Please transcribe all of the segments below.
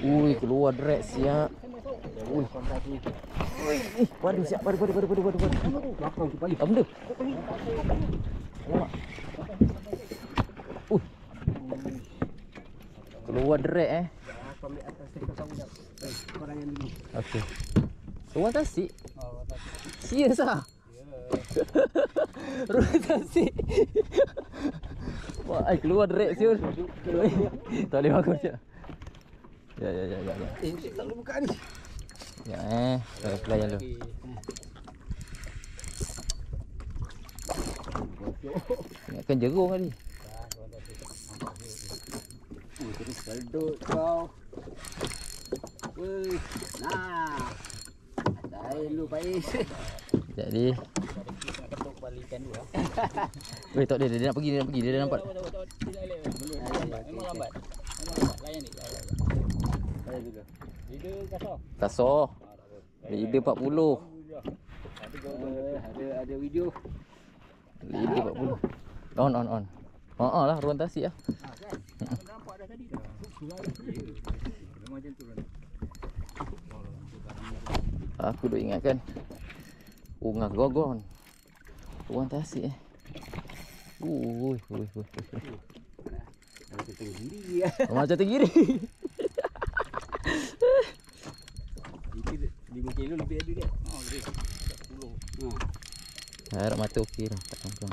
Ui, keluar drag siap. Ui. Ui, padu siap, padu. Apa benda? Alamak. Ui. Keluar drag Okey. Ruang tasik? Serius ah? Ruang tasik. Wah, keluar drag siul. Tak boleh bangun je. Ya. Tak boleh buka ni. Ya pelayan dulu. Ingatkan jerung tadi. Terus sedut kau. Woi, nah. Dah lu baik. Jadi Ketuk balikan dulu. weh tak dia nak pergi, dia dah nampak. Memang lambat. Layan ni. Layan dulu. Leader Kasar. Leader 40. Ada video. Leader 40. On. Lah ruang tasik lah. Kan? Nampak dah tadi dah. Memang macam tu kan. Aku duk ingatkan Ungah gogon ruang tasik Ui. Macam tenggiri ya. Macam tenggiri. Itu 5 kilo lebih ada dia. Lebih. 10. Harap mata okey dah. Tak kongkong.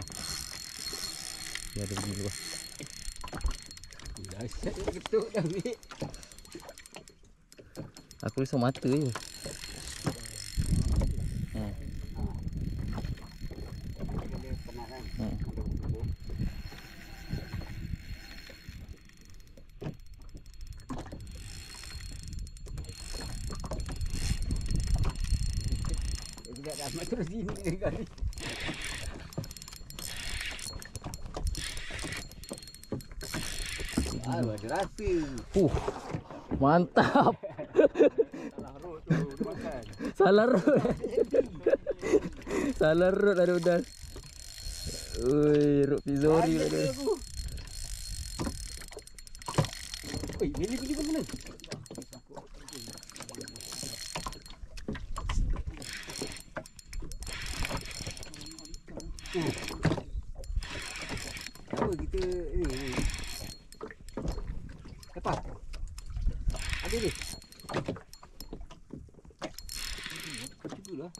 Dia ada pergi luar. Dahsyat ketuk dah ambil. Aku risau mata je. Tidak dah mat terus sini dekat ni. Ada rasa. Mantap. Salah road tu dia makan. Salah road ada udas. Ui, road Pizori ada. Oi, beli mana? Apa kita ni? Lepas. Ada ni. Cukuplah.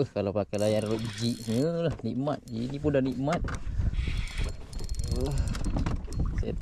Kalau pakai layar jeep ni lah nikmat. Ini pun dah nikmat.